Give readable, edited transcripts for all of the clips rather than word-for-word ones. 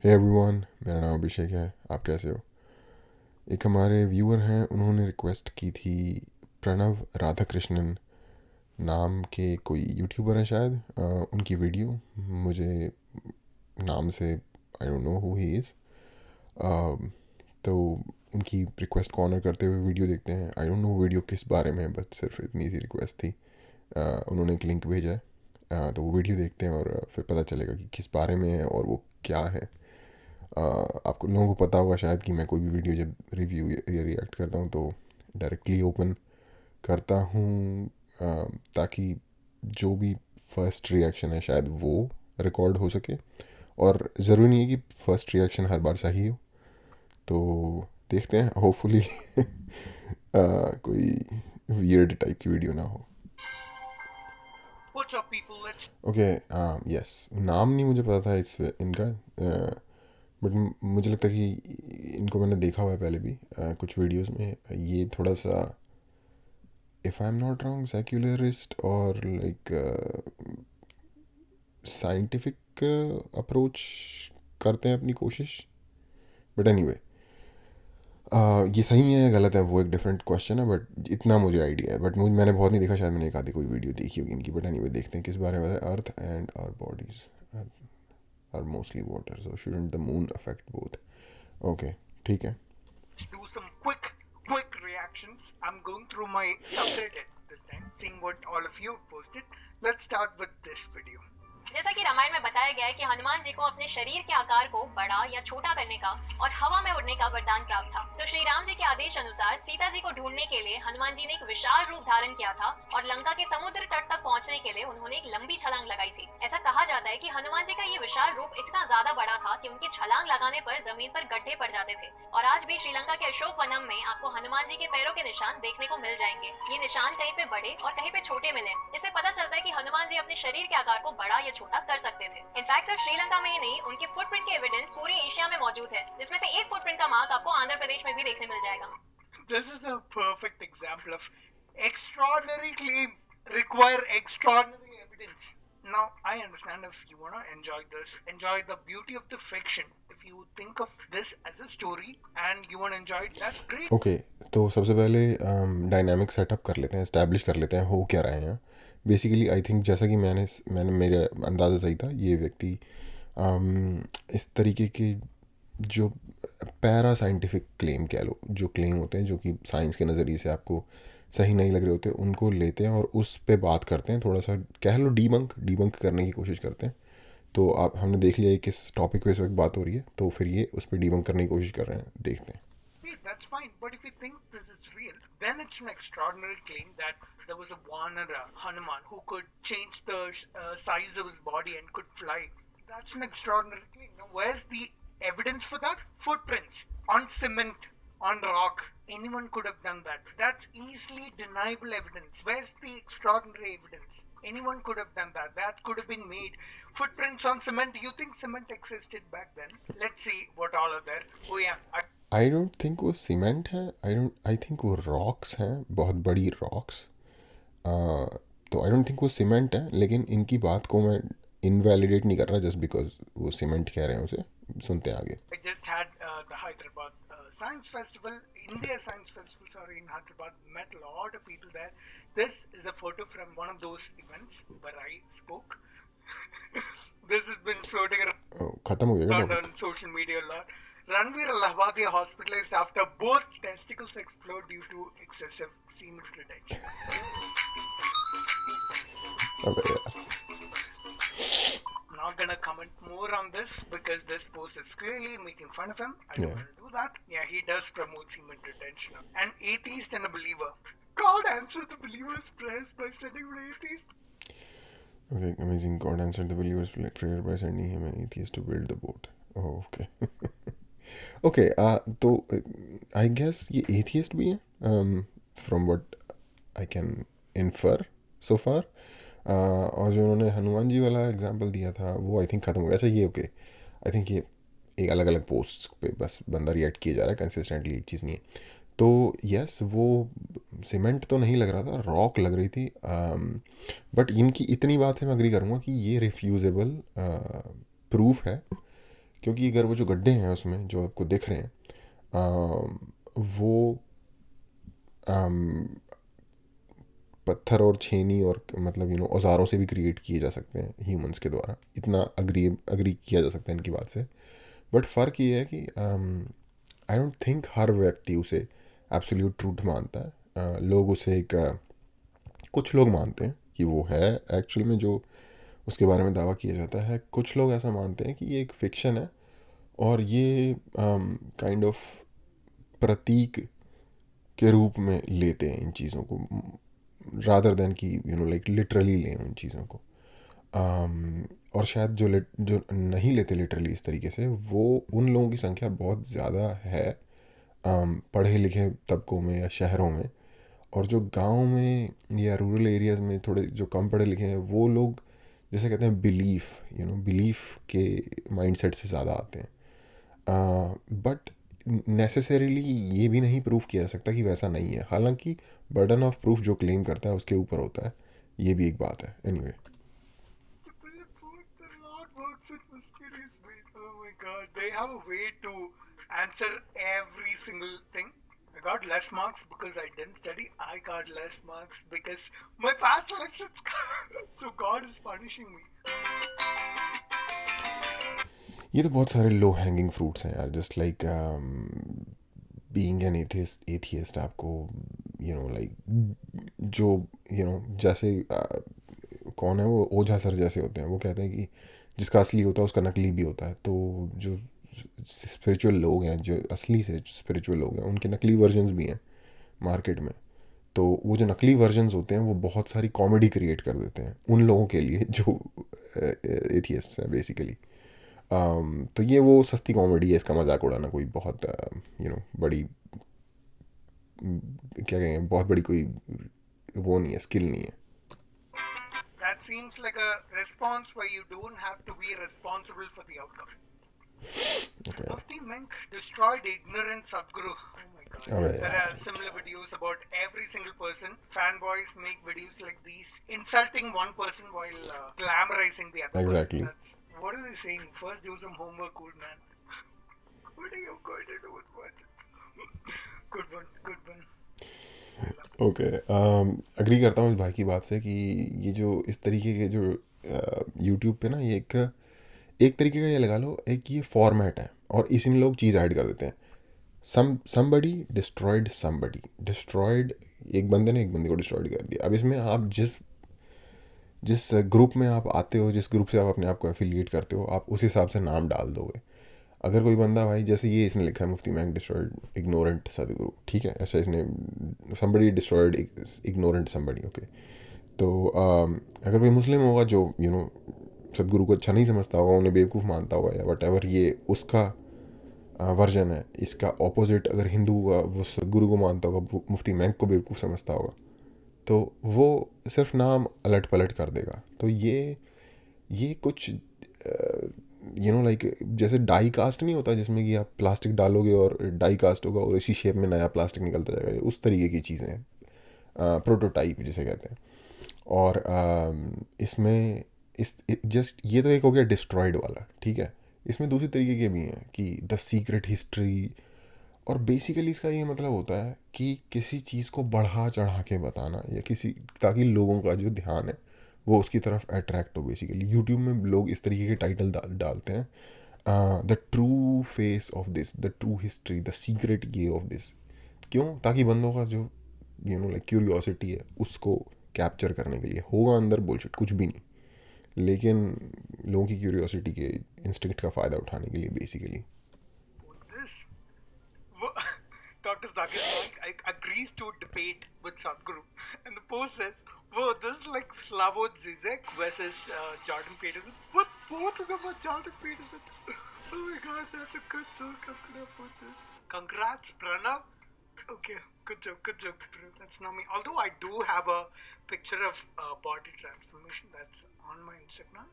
Hey everyone, मेरा नाम अभिषेक है। आप कैसे हो? एक हमारे व्यूअर हैं, उन्होंने रिक्वेस्ट की थी। प्रणव राधाकृष्णन नाम के कोई यूट्यूबर हैं शायद। उनकी वीडियो मुझे नाम से I don't know who he is. तो उनकी रिक्वेस्ट को ऑनर करते हुए वीडियो देखते हैं। आई डोंट नो वीडियो किस बारे में है, बट सिर्फ इतनी सी रिक्वेस्ट थी। उन्होंने एक लिंक भेजा है। तो वो वीडियो देखते हैं और फिर पता चलेगा कि किस बारे में है और वो क्या है। आपको लोगों को पता होगा शायद कि मैं कोई भी वीडियो जब रिव्यू या रिएक्ट करता हूँ तो डायरेक्टली ओपन करता हूँ, ताकि जो भी फर्स्ट रिएक्शन है शायद वो रिकॉर्ड हो सके। और ज़रूरी नहीं है कि फर्स्ट रिएक्शन हर बार सही हो। तो देखते हैं, होपफुली कोई वियर्ड टाइप की वीडियो ना हो। What's up, people? Let's okay, yes, नाम नहीं मुझे पता था इस इनका। बट मुझे लगता है कि इनको मैंने देखा हुआ है पहले भी कुछ वीडियोस में। ये थोड़ा सा, if I am not wrong, secularist और लाइक साइंटिफिक अप्रोच करते हैं अपनी कोशिश। बट एनीवे, ये सही है या गलत है वो एक डिफरेंट क्वेश्चन है, बट इतना मुझे आइडिया है। बट मैंने बहुत नहीं देखा, शायद मैंने एक आधी कोई वीडियो देखी होगी इनकी। बट एनीवे, देखते हैं किस बारे में है। Earth and our bodies are mostly water, so shouldn't the moon affect both? Okay, ठीक है। do some quick reactions. I'm going through my subreddit this time, seeing what all of you posted. Let's start with this video. जैसा कि रामायण में बताया गया है कि हनुमान जी को अपने शरीर के आकार को बड़ा या छोटा करने का और हवा में उड़ने का वरदान प्राप्त था। तो श्री राम जी के आदेश अनुसार सीता जी को ढूंढने के लिए हनुमान जी ने एक विशाल रूप धारण किया था और लंका के समुद्र तट तक पहुंचने के लिए उन्होंने एक लंबी छलांग लगाई थी। ऐसा कहा जाता है कि हनुमान जी का ये विशाल रूप इतना ज्यादा बड़ा था कि उनकी छलांग लगाने पर जमीन पर गड्ढे पड़ जाते थे। और आज भी श्रीलंका के अशोक वनम में आपको हनुमान जी के पैरों के निशान देखने को मिल जाएंगे। ये निशान कहीं पे बड़े और कहीं पे छोटे मिले। इससे पता चलता है कि हनुमान जी अपने शरीर के आकार को बड़ा या छोटा कर सकते थे। इनफैक्ट सिर्फ श्रीलंका में ही नहीं, उनके फुटप्रिंट के एविडेंस पूरे एशिया में मौजूद है, जिसमें से एक फुटप्रिंट का मार्क आपको आंध्र प्रदेश में भी देखने मिल जाएगा। This is a perfect example of extraordinary claim require extraordinary evidence. Now, I understand if you want to enjoy this, enjoy the beauty of the fiction. If you think of this as a story and you want to enjoy it, that's great. Okay, तो सबसे पहले dynamic setup कर लेते हैं, establish कर लेते हैं हो क्या रहे हैं। बेसिकली आई थिंक, जैसा कि मैंने मेरा अंदाज़ा सही था, ये व्यक्ति इस तरीके के जो पैरा साइंटिफिक क्लेम कह लो, जो क्लेम होते हैं जो कि साइंस के नज़रिए से आपको सही नहीं लग रहे होते, उनको लेते हैं और उस पे बात करते हैं। थोड़ा सा कह लो डीबंक करने की कोशिश करते हैं। तो आप हमने देख लिया है किस टॉपिक पे इस वक्त बात हो रही है, तो फिर ये उस पर डीबंक करने की कोशिश कर रहे हैं, देखते हैं। Hey, that's fine. But if you think this is real, then it's an extraordinary claim that there was a Vanara, Hanuman, who could change the size of his body and could fly. That's an extraordinary claim. Now, where's the evidence for that? Footprints on cement, on rock. Anyone could have done that. That's easily deniable evidence. Where's the extraordinary evidence? Anyone could have done that. That could have been made. Footprints on cement. Do you think cement existed back then? Let's see what all are there. Oh, yeah. I don't think वो cement है। I think वो rocks हैं, बहुत बड़ी rocks. तो I don't think वो cement है, लेकिन इनकी बात को मैं इनवैलिडेट नहीं कर रहा जस्ट बिकॉज वो सीमेंट कह रहे हैं उसे। सुनते हैं आगे। I just had the Hyderabad Science Festival, India Science Festival, sorry, in Hyderabad. Met a lot of people there. This is a photo from one of those events where I spoke. This has been floating ख़त्म हो गया क्या around topic? on social media a lot. Ranveer Allahabadi hospitalized after both testicles explode due to excessive semen retention. अबे यार, I'm not gonna comment more on this because this post is clearly making fun of him. I don't Yeah. want to do that. Yeah, he does promote semen retention. An atheist and a believer. God answered the believer's prayers by sending an atheist. okay, amazing. God answered the believer's prayer by sending him an atheist to build the boat. Oh, okay. Okay, तो I guess ये atheist भी हैं, from what I can infer so far. और जो उन्होंने हनुमान जी वाला example दिया था वो आई थिंक ख़त्म हो गया। अच्छा, ये ओके, आई थिंक ये एक अलग अलग पोस्ट पे बस बंदा रिएक्ट किया जा रहा है कंसिस्टेंटली, एक चीज़ नहीं है। तो यस, वो सीमेंट तो नहीं लग रहा था, रॉक लग रही थी। बट इनकी इतनी बात से मैं अग्री करूँगा कि ये रिफ्यूजेबल प्रूफ है क्योंकि अगर वो जो गड्ढे हैं उसमें जो आपको दिख रहे हैं वो पत्थर और छेनी और मतलब औजारों से भी क्रिएट किए जा सकते हैं ह्यूमंस के द्वारा, इतना अग्री किया जा सकता है इनकी बात से। बट फ़र्क ये है कि आई डोंट थिंक हर व्यक्ति उसे एब्सोल्यूट ट्रूथ मानता है। लोग उसे एक कुछ लोग मानते हैं कि वो है एक्चुअल में जो उसके बारे में दावा किया जाता है, कुछ लोग ऐसा मानते हैं कि ये एक फिक्शन है और ये काइंड ऑफ प्रतीक के रूप में लेते हैं इन चीज़ों को, रादर देन कि लाइक लिटरली लें उन चीज़ों को। और शायद जो नहीं लेते लिटरली इस तरीके से, वो उन लोगों की संख्या बहुत ज़्यादा है पढ़े लिखे तबकों में या शहरों में। और जो गांव में या रूरल एरियाज़ में थोड़े जो कम पढ़े लिखे हैं, वो लोग जैसे कहते हैं बिलीफ के माइंडसेट से ज़्यादा आते हैं। बट नेसेसरीली ये भी नहीं प्रूफ किया जा सकता कि वैसा नहीं है, हालांकि बर्डन ऑफ प्रूफ जो क्लेम करता है उसके ऊपर होता है, ये भी एक बात है। Anyway The Lord works in mysterious ways. Oh my God, they have a way to answer every single thing. I got less marks because I didn't study. I got less marks because my past life. So God is punishing me. ये तो बहुत सारे low hanging fruits हैं यार, just like being an atheist आपको like जो जैसे कौन है वो ओझा सर जैसे होते हैं, वो कहते हैं कि जिसका असली होता है उसका नकली भी होता है। तो जो स्पिरिचुअल लोग हैं, जो असली से स्पिरिचुअल लोग हैं, उनके नकली वर्जन्स भी हैं मार्केट में। तो वो जो नकली वर्जन्स होते हैं वो बहुत सारी कॉमेडी क्रिएट कर देते हैं उन लोगों के लिए जो एथियस्ट्स हैं बेसिकली। तो ये वो सस्ती कॉमेडी है, इसका मजाक उड़ाना कोई बहुत बड़ी क्या कहेंगे, बहुत बड़ी कोई वो नहीं है, स्किल नहीं है। That seems like a response where you don't have to be responsible for the outcome. Okay. Mufti Menk destroyed ignorant Sadhguru. Oh my God. There are similar videos about every single person. Fanboys make videos like these, insulting one person while glamorizing the other Exactly. person. What are they saying? First do some homework, old man. What are you going to do with budgets? Good one. Okay, agree करता हूँ इस भाई की बात से कि ये जो इस तरीके के जो यूट्यूब पे ना, ये एक तरीके का ये लगा लो एक ये फॉर्मेट है और इसमें लोग चीज़ ऐड कर देते हैं। somebody डिस्ट्रॉयड, एक बंदे ने एक बंदे को डिस्ट्रॉयड कर दिया। अब इसमें आप जिस ग्रुप में आप आते हो, जिस ग्रुप से आप अपने आप को एफिलिएट करते हो, आप उस हिसाब से नाम डाल दोगे। अगर कोई बंदा भाई जैसे ये इसने लिखा है मुफ्ती मैंक डिस्ट्रॉयड इग्नोरेंट सदगुरु, ठीक है, ऐसा इसने somebody destroyed ignorant somebody, okay. तो अगर कोई मुस्लिम होगा जो सदगुरु को अच्छा नहीं समझता होगा, उन्हें बेवकूफ़ मानता होगा या वट एवर, ये उसका वर्जन है। इसका ऑपोजिट अगर हिंदू होगा, वो सदगुरु को मानता होगा, वो मुफ्ती मैंक को बेवकूफ़ समझता होगा, तो वो सिर्फ नाम अलट पलट कर देगा। तो ये कुछ लाइक जैसे डाई कास्ट नहीं होता जिसमें कि आप प्लास्टिक डालोगे और डाई कास्ट होगा और इसी शेप में नया प्लास्टिक निकलता जाएगा, उस तरीके की चीज़ें हैं, प्रोटोटाइप जिसे कहते हैं। और इसमें जस्ट ये तो एक हो गया डिस्ट्रॉयड वाला, ठीक है। इसमें दूसरी तरीके के भी हैं कि द सीक्रेट हिस्ट्री, और बेसिकली इसका ये मतलब होता है कि किसी चीज़ को बढ़ा चढ़ा के बताना या ताकि लोगों का जो ध्यान है वो उसकी तरफ अट्रैक्ट हो। बेसिकली यूट्यूब में लोग इस तरीके के टाइटल डालते हैं, the true face of this, the true history, the secret ये ऑफ दिस। क्यों? ताकि बंदों का जो लाइक क्यूरियोसिटी है उसको कैप्चर करने के लिए। होगा अंदर बुलशिट कुछ भी नहीं, लेकिन लोगों की क्यूरियोसिटी के इंस्टिंक्ट का फ़ायदा उठाने के लिए basically. Dr. Zakir Naik agrees to debate with Sadhguru, and the post says, "Whoa, this is like Slavoj Zizek versus Jordan Peterson. But both of them are Jordan Peterson." Oh my God, that's a good joke. I'm gonna put this. Congrats, Pranav. Okay, good joke, bro. That's not me. Although I do have a picture of body transformation that's on my Instagram.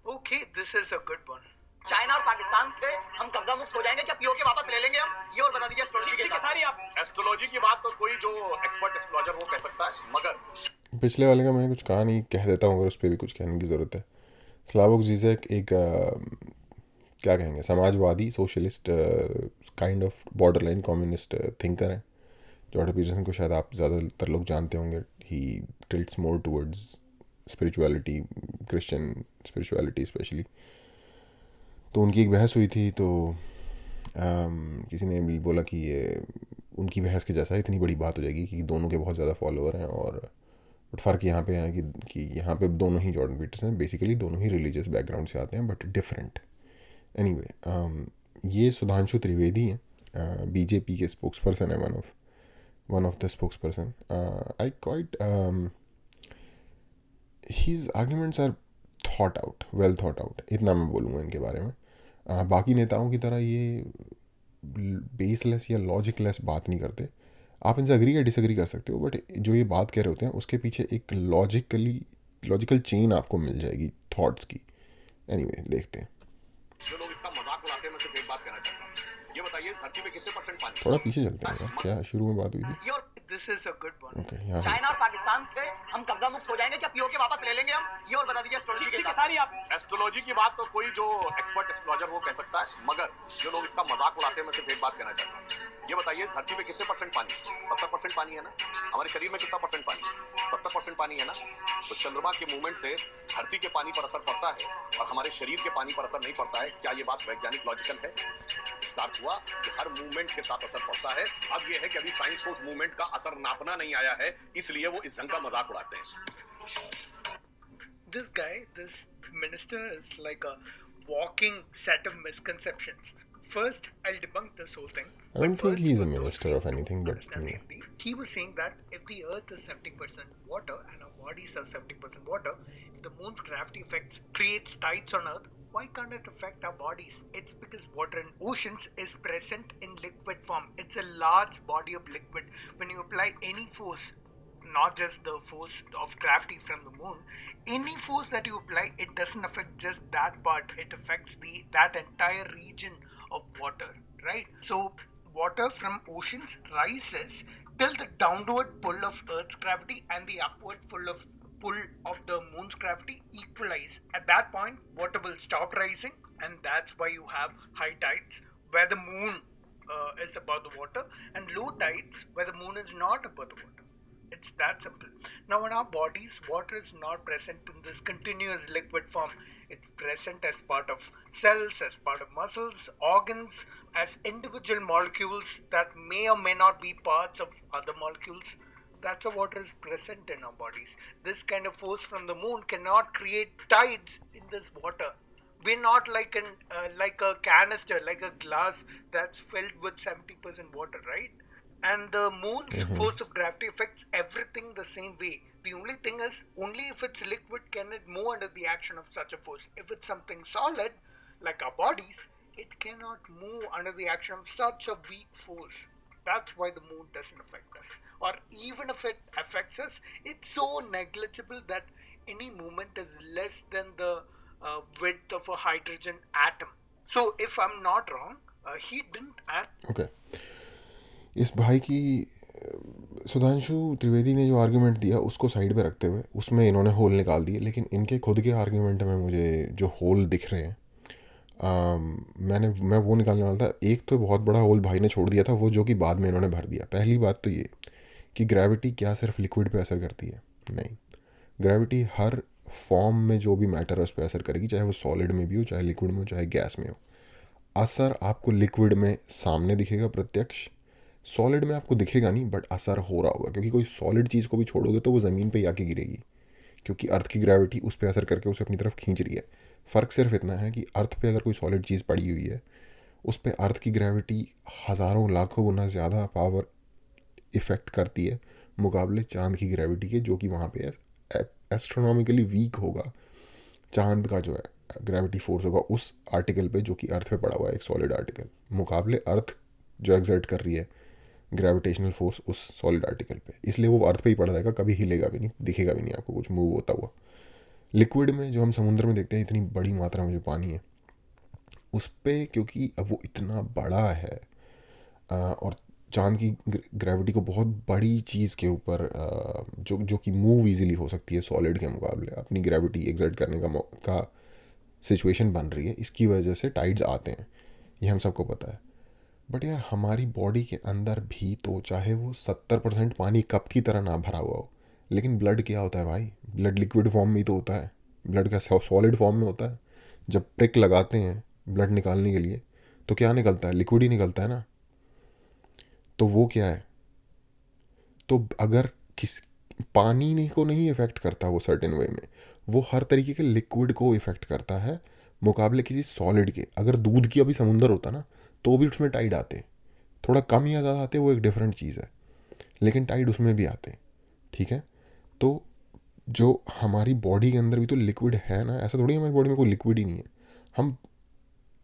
Okay, this is a good one. China और पाकिस्तान से हम कब्जा मुक्त हो जाएंगे, क्या PoK वापस ले लेंगे हम? ये और बता दीजिए एस्ट्रोलॉजी के सारी आप एस्ट्रोलॉजी की बात तो कोई जो एक्सपर्ट एस्ट्रोलॉजर वो कह सकता है, मगर पिछले वाले का मैंने कुछ कहा नहीं, कह देता हूँ अगर उस पर भी कुछ कहने की ज़रूरत है। स्लावोक जीज़ेक एक क्या कहेंगे, समाजवादी socialist kind of borderline communist thinker हैं। जॉर्डन पीटरसन को शायद आप ज़्यादातर लोग जानते होंगे। He tilts more towards spirituality, Christian spirituality specially. तो उनकी एक बहस हुई थी, तो किसी ने भी बोला कि ये उनकी बहस के जैसा इतनी बड़ी बात हो जाएगी कि दोनों के बहुत ज़्यादा फॉलोअर हैं। और बट फ़र्क यहाँ पे है कि यहाँ पे दोनों ही जॉर्डन पीटरसन बेसिकली दोनों ही रिलीजियस बैकग्राउंड से आते हैं, बट डिफरेंट। एनीवे, ये सुधांशु त्रिवेदी हैं, बीजेपी के स्पोक्स पर्सन है, one of the spokesperson. I quite his arguments are thought out, well thought out, इतना मैं बोलूँगा इनके बारे में। बाकी नेताओं की तरह ये बेसलेस या लॉजिकलेस बात नहीं करते। आप इनसे अग्री या डिसएग्री कर सकते हो, बट जो ये बात कह रहे होते हैं उसके पीछे एक लॉजिकल चेन आपको मिल जाएगी थॉट्स की। एनीवे, देखते हैं। जो लोग इसका मजाक उड़ाते हैं, मैं सिर्फ एक बात कहना चाहता हूँ, ये बताइए धरती पे कितने % पानी? थोड़ा पीछे चलते हैं, क्या शुरू में बात हुई थी? This is a good one. Okay, यहाँ चाइना और पाकिस्तान से हम कब्जा मुक्त हो जाएंगे क्या पीओके वापस ले लेंगे हम? ये और बता दीजिए एस्ट्रोलॉजी के सारी आप। एस्ट्रोलॉजी की बात तो कोई जो एक्सपर्ट एस्ट्रोलॉजर वो कह सकता है, मगर जो लोग इसका मजाक उड़ाते हैं, मैं सिर्फ एक बात कहना चाहता हूँ, ये बताइए धरती पे कितने % पानी? 70% पानी है ना? हमारे शरीर में कितना % पानी? 70% पानी है ना? तो चंद्रमा के मूवमेंट से धरती के पानी पर असर पड़ता है और हमारे शरीर के पानी पर असर नहीं पड़ता है। क्या ये बात वैज्ञानिक लॉजिकल है? स्टार्ट हुआ कि हर मूवमेंट के साथ असर पड़ता है। अब ये है कि अभी साइंस को उस मूवमेंट का असर नापना नहीं आया है, इसलिए वो इस ढंग का मजाक उड़ाते हैं। This guy, this minister is like a walking set of misconceptions. First, I'll debunk this whole thing. I don't think First, he's a for those minister who of anything, don't but understand yeah. Hindi, he was saying that if the earth is 70% water and our bodies are 70% water, if the moon's gravity effects creates tides on earth, why can't it affect our bodies? It's because water in oceans is present in liquid form. It's a large body of liquid. When you apply any force, not just the force of gravity from the moon, any force that you apply, it doesn't affect just that part, it affects that entire region of water, right? So water from oceans rises till the downward pull of earth's gravity and the upward pull of the moon's gravity equalize. At that point, water will stop rising, and that's why you have high tides where the moon is above the water, and low tides where the moon is not above the water. It's that simple. Now in our bodies, water is not present in this continuous liquid form. It's present as part of cells, as part of muscles, organs, as individual molecules that may or may not be parts of other molecules. That's how water is present in our bodies. This kind of force from the moon cannot create tides in this water. We're not like a canister, like a glass that's filled with 70% water, right? And the moon's force of gravity affects everything the same way. The only thing is, only if it's liquid can it move under the action of such a force. If it's something solid, like our bodies, it cannot move under the action of such a weak force. That's why the moon doesn't affect us. Or even if it affects us, it's so negligible that any movement is less than the width of a hydrogen atom. So if I'm not wrong, he didn't add. Okay. इस भाई की सुधांशु त्रिवेदी ने जो argument दिया उसको side पे रखते हुए उसमें इन्होंने होल निकाल दिए, लेकिन इनके खुद के आर्ग्यूमेंट में मुझे जो होल दिख रहे हैं, मैं वो निकालने वाला था। एक तो बहुत बड़ा होल भाई ने छोड़ दिया था, वो जो कि बाद में इन्होंने भर दिया। पहली बात तो ये कि ग्रेविटी क्या सिर्फ लिक्विड पे असर करती है? नहीं, ग्रेविटी हर फॉर्म में जो भी मैटर है उस पर असर करेगी, चाहे वो सॉलिड में भी हो, चाहे लिक्विड में हो, चाहे गैस में हो। असर आपको लिक्विड में सामने दिखेगा प्रत्यक्ष, सॉलिड में आपको दिखेगा नहीं, बट असर हो रहा होगा, क्योंकि कोई सॉलिड चीज़ को भी छोड़ोगे तो वो ज़मीन पे ही आके गिरेगी, क्योंकि अर्थ की ग्रेविटी उस पर असर करके उसे अपनी तरफ खींच रही है। फ़र्क सिर्फ इतना है कि अर्थ पे अगर कोई सॉलिड चीज़ पड़ी हुई है, उस पर अर्थ की ग्रेविटी हज़ारों लाखों गुना ज़्यादा पावर इफ़ेक्ट करती है मुकाबले चांद की ग्रेविटी के, जो कि वहाँ पे एस्ट्रोनॉमिकली वीक होगा। चांद का जो है ग्रेविटी फोर्स होगा उस आर्टिकल पे जो कि अर्थ पे पड़ा हुआ है, एक सॉलिड आर्टिकल, मुकाबले अर्थ जो एग्जर्ट कर रही है ग्रेविटेशनल फोर्स उस सॉलिड आर्टिकल पे, इसलिए वो अर्थ पे ही पड़ा रहेगा, कभी हिलेगा भी नहीं, दिखेगा भी नहीं आपको कुछ मूव होता हुआ। लिक्विड में जो हम समुद्र में देखते हैं इतनी बड़ी मात्रा में जो पानी है उस पर, क्योंकि अब वो इतना बड़ा है और चांद की ग्रेविटी को बहुत बड़ी चीज़ के ऊपर जो कि मूव इजीली हो सकती है सॉलिड के मुकाबले, अपनी ग्रेविटी एग्जर्ट करने का सिचुएशन बन रही है, इसकी वजह से टाइड्स आते हैं, ये हम सबको पता है। बट यार हमारी बॉडी के अंदर भी तो चाहे वो 70% पानी कप की तरह ना भरा हुआ हो, लेकिन ब्लड क्या होता है भाई? ब्लड लिक्विड फॉर्म में ही तो होता है, ब्लड का सॉलिड फॉर्म में होता है। जब प्रिक लगाते हैं ब्लड निकालने के लिए तो क्या निकलता है? लिक्विड ही निकलता है ना। तो वो क्या है? तो अगर किस पानी को नहीं इफ़ेक्ट करता वो सर्टेन वे में, वो हर तरीके के लिक्विड को इफ़ेक्ट करता है मुकाबले किसी सॉलिड के। अगर दूध की अभी समुंदर होता ना तो भी उसमें टाइड आते, थोड़ा कम या ज़्यादा आते, वो एक डिफरेंट चीज़ है, लेकिन टाइड उसमें भी आते, ठीक है। तो जो हमारी बॉडी के अंदर भी तो लिक्विड है ना, ऐसा थोड़ी हमारी बॉडी में कोई लिक्विड ही नहीं है। हम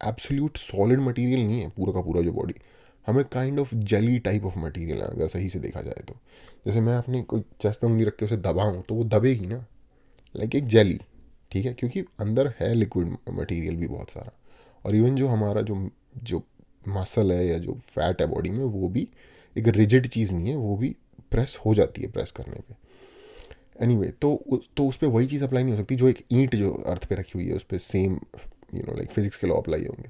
एब्सोल्यूट सॉलिड मटेरियल नहीं है पूरा का पूरा जो बॉडी, हमें kind of jelly type of material है अगर सही से देखा जाए तो। जैसे मैं अपनी कोई चेस्ट पे उंगली रख के उसे दबाऊँ तो वो दबेगी ना, लाइक एक जेली, ठीक है, क्योंकि अंदर है लिक्विड मटेरियल भी बहुत सारा। और इवन जो हमारा जो जो मसल है या जो फैट है बॉडी में, वो भी एक रिजिड चीज़ नहीं है, वो भी प्रेस हो जाती है प्रेस करने पे। एनीवे तो उस पर वही चीज़ अप्लाई नहीं हो सकती जो एक ईंट जो अर्थ पे रखी हुई है उस पर सेम लाइक फिजिक्स के लॉ अप्लाई होंगे,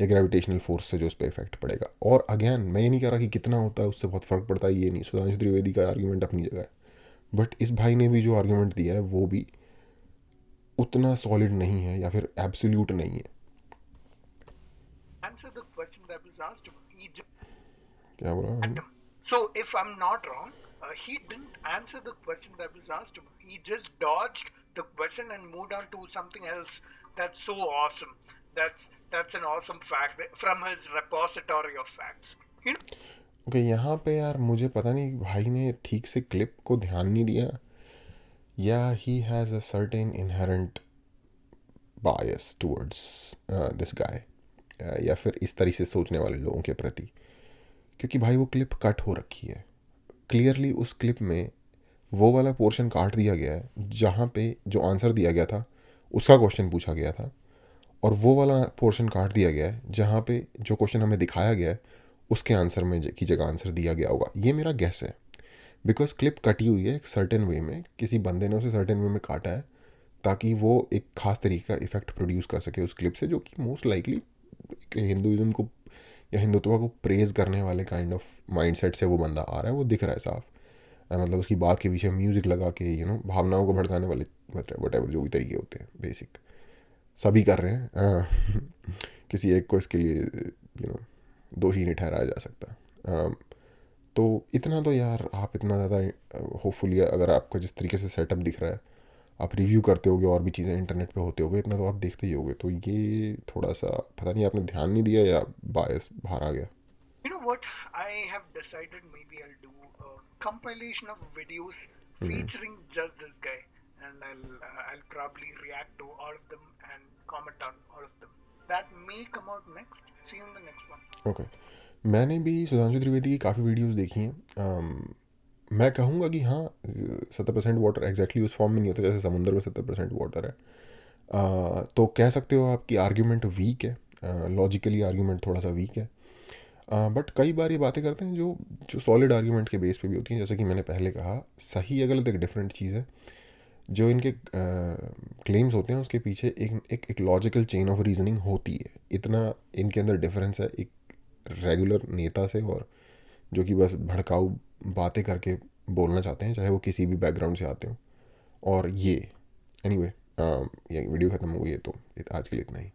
या ग्रेविटेशनल फोर्स से जो उस पर इफेक्ट पड़ेगा। और अगेन मैं ये नहीं कह रहा कि कितना होता है उससे बहुत फ़र्क पड़ता है, ये नहीं, सुधांशु त्रिवेदी का आर्ग्यूमेंट अपनी जगह है, बट इस भाई ने भी जो आर्ग्यूमेंट दिया है वो भी उतना सॉलिड नहीं है या फिर एब्सोल्यूट नहीं है। Answer the question that was asked him. He just क्या बोला? atom. So, if I'm not wrong, he didn't answer the question that was asked him. He just dodged the question and moved on to something else. That's so awesome. That's an awesome fact from his repository of facts. You know? Okay, यहाँ पे यार मुझे पता नहीं भाई ने ठीक से क्लिप को ध्यान नहीं दिया, या he has a certain inherent bias towards this guy, या फिर इस तरह से सोचने वाले लोगों के प्रति, क्योंकि भाई वो क्लिप कट हो रखी है क्लियरली। उस क्लिप में वो वाला पोर्शन काट दिया गया है जहाँ पे जो आंसर दिया गया था उसका क्वेश्चन पूछा गया था, और वो वाला पोर्शन काट दिया गया है जहाँ पे जो क्वेश्चन हमें दिखाया गया है उसके आंसर में की जगह आंसर दिया गया होगा। ये मेरा गेस है, बिकॉज क्लिप कटी हुई है एक सर्टेन वे में, किसी बंदे ने उसे सर्टेन वे में काटा है ताकि वो एक ख़ास तरीके का इफेक्ट प्रोड्यूस कर सके उस क्लिप से, जो कि मोस्ट लाइकली हिंदुज़म को या हिंदुत्व को प्रेज करने वाले काइंड ऑफ माइंडसेट से वो बंदा आ रहा है, वो दिख रहा है साफ। मतलब उसकी बात के पीछे म्यूज़िक लगा के भावनाओं को भड़काने वाले वट एवर जो भी तरीके होते हैं बेसिक सभी कर रहे हैं। किसी एक को इसके लिए दोषी नहीं ठहराया जा सकता। तो इतना तो यार आप इतना ज़्यादा होपफुली अगर आपको जिस तरीके से सेटअप दिख रहा है, आप रिव्यू करते होगे और भी चीज़ें इंटरनेट पे होते होगे, इतना तो आप देखते ही होगे, तो ये थोड़ा सा पता नहीं आपने ध्यान नहीं दिया या बायस बाहर आ गया। You know what? I have decided maybe I'll do a compilation of videos featuring just this guy, and I'll probably react to all of them and comment on all of them. That may come out next. See you in the next one. Okay, मैंने भी सुधांशु त्रिवेदी की काफ़ी videos देखी हैं। मैं कहूँगा कि हाँ 70% वाटर एग्जैक्टली उस फॉर्म में नहीं होता जैसे समुंदर में 70% वाटर है। तो कह सकते हो आपकी आर्ग्यूमेंट वीक है, लॉजिकली आर्ग्यूमेंट थोड़ा सा वीक है, बट कई बार ये बातें करते हैं जो सॉलिड आर्ग्यूमेंट के बेस पे भी होती हैं। जैसे कि मैंने पहले कहा, सही या गलत एक डिफरेंट चीज़ है, जो इनके क्लेम्स होते हैं उसके पीछे एक लॉजिकल चेन ऑफ रीजनिंग होती है। इतना इनके अंदर डिफरेंस है एक रेगुलर नेता से, और जो कि बस भड़काऊ बातें करके बोलना चाहते हैं, चाहे वो किसी भी बैकग्राउंड से आते हो। और ये एनीवे ये वीडियो ख़त्म हो गई है, तो आज के लिए इतना ही।